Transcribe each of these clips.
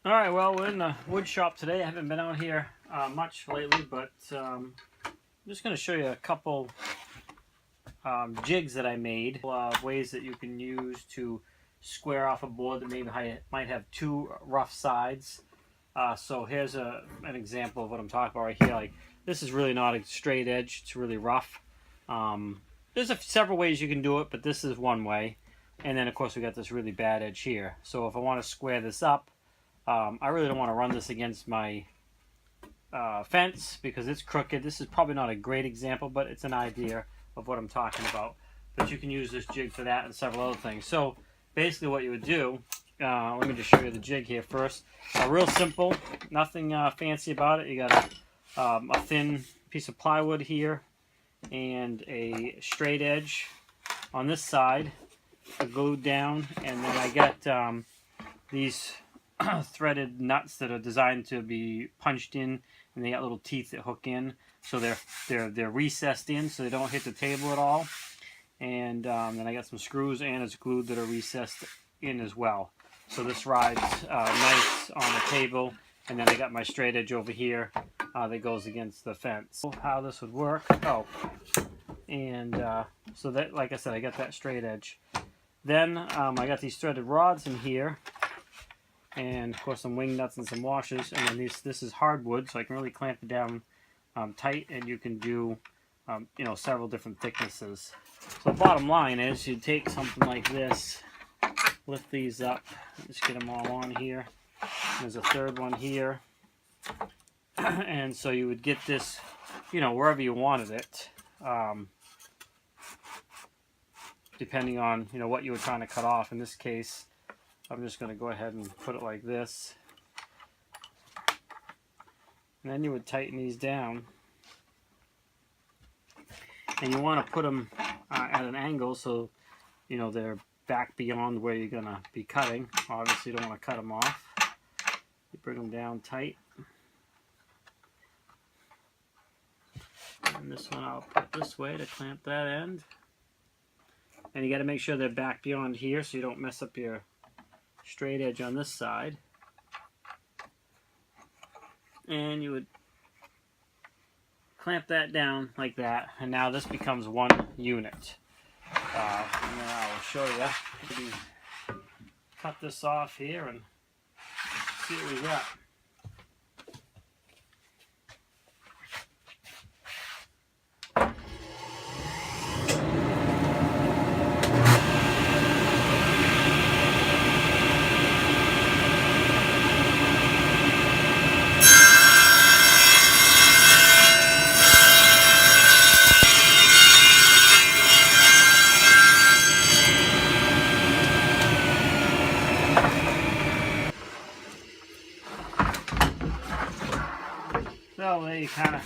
Alright, well, we're in the wood shop today. I haven't been out here much lately, but I'm just going to show you a couple jigs that I made. Ways that you can use to square off a board that maybe might have two rough sides. So here's an example of what I'm talking about right here. Like, this is really not a straight edge, it's really rough. There's several ways you can do it, but this is one way. And then, of course, we got this really bad edge here. So if I want to square this up, I really don't want to run this against my fence because it's crooked. This is probably not a great example, but it's an idea of what I'm talking about. But you can use this jig for that and several other things. So basically what you would do, let me just show you the jig here first. Real simple, nothing fancy about it. You got a thin piece of plywood here and a straight edge on this side, glued down, and then I got these threaded nuts that are designed to be punched in, and they got little teeth that hook in, so they're recessed in so they don't hit the table at all. And then I got some screws and it's glued that are recessed in as well. So this rides nice on the table, and then I got my straight edge over here that goes against the fence. How this would work? So that, like I said, I got that straight edge. Then I got these threaded rods in here, and of course some wing nuts and some washers, and then this is hardwood, so I can really clamp it down tight, and you can do several different thicknesses. So the bottom line is you take something like this, lift these up, just get them all on here. There's a third one here, and so you would get this wherever you wanted it, depending on what you were trying to cut off. In this case, I'm just going to go ahead and put it like this. And then you would tighten these down. And you want to put them at an angle so they're back beyond where you're going to be cutting. Obviously you don't want to cut them off. You bring them down tight. And this one I'll put this way to clamp that end. And you got to make sure they're back beyond here so you don't mess up your straight edge on this side. And you would clamp that down like that, and now this becomes one unit. And then I will show you. You can cut this off here and see what we got. So there you kind of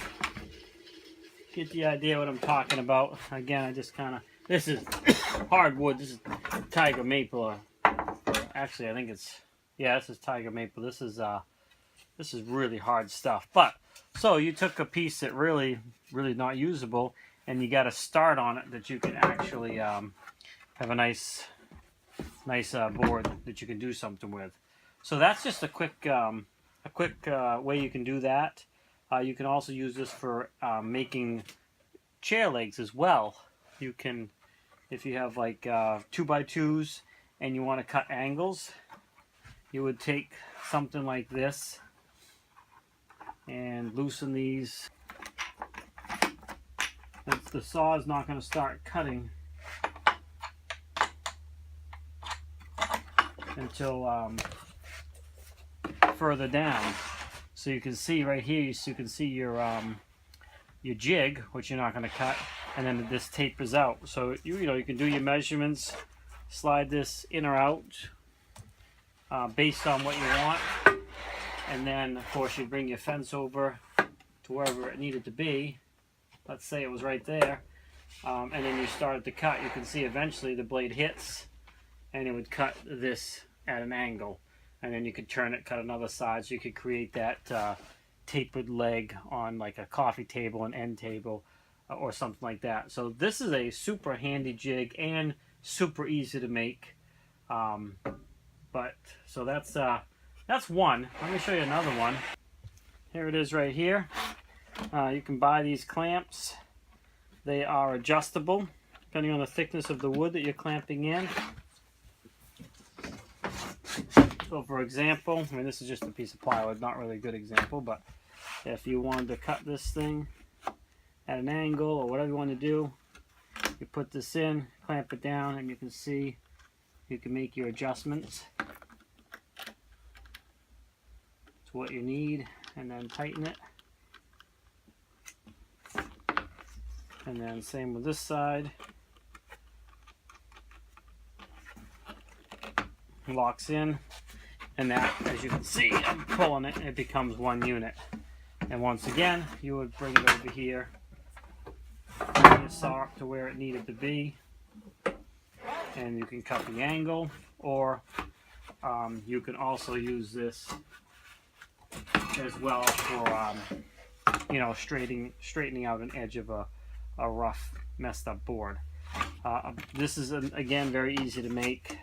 get the idea what I'm talking about. Again, I just kind of, this is hardwood. This is tiger maple, or actually I think it's, yeah, this is tiger maple. This is really hard stuff. But so you took a piece that really not usable, and you got a start on it that you can actually have a nice board that you can do something with. So that's just a quick way you can do that. You can also use this for making chair legs as well. You can, if you have like 2x2s and you want to cut angles, you would take something like this and loosen these. The saw is not going to start cutting until further down. So you can see right here, you can see your jig, which you're not going to cut, and then this tapers out. So you can do your measurements, slide this in or out based on what you want, and then of course you bring your fence over to wherever it needed to be. Let's say it was right there, and then you started to cut. You can see eventually the blade hits, and it would cut this at an angle. And then you could turn it, cut another side, so you could create that tapered leg on like a coffee table, an end table, or something like that. So this is a super handy jig and super easy to make. So that's that's one. Let me show you another one. Here it is right here. You can buy these clamps. They are adjustable depending on the thickness of the wood that you're clamping in. So for example, I mean, this is just a piece of plywood, not really a good example, but if you wanted to cut this thing at an angle or whatever you want to do, you put this in, clamp it down, and you can see you can make your adjustments to what you need, and then tighten it. And then same with this side. Locks in, and that, as you can see, I'm pulling it, and it becomes one unit. And once again, you would bring it over here, bring your saw up to where it needed to be, and you can cut the angle, or you can also use this as well for you know, straightening out an edge of a rough, messed up board. This is again very easy to make.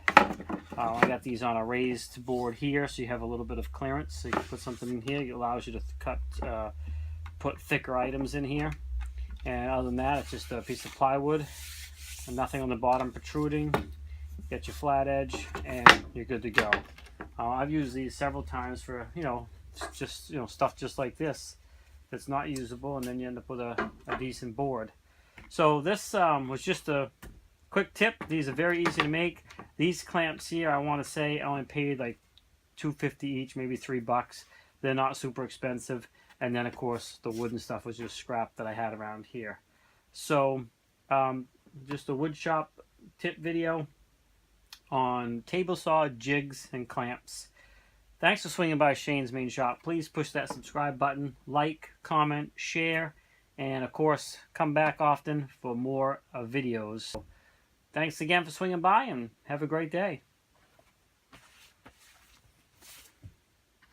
I got these on a raised board here, so you have a little bit of clearance. So you can put something in here. It allows you to put thicker items in here. And other than that, it's just a piece of plywood and nothing on the bottom protruding. Get your flat edge, and you're good to go. I've used these several times for, you know, just stuff just like this that's not usable, and then you end up with a decent board. So this was just a quick tip. These are very easy to make. These clamps here, I want to say, I only paid like $2.50 each, maybe $3. They're not super expensive. And then, of course, the wooden stuff was just scrap that I had around here. So, just a wood shop tip video on table saw, jigs, and clamps. Thanks for swinging by Shane's Main Shop. Please push that subscribe button, like, comment, share, and of course, come back often for more videos. Thanks again for swinging by, and have a great day.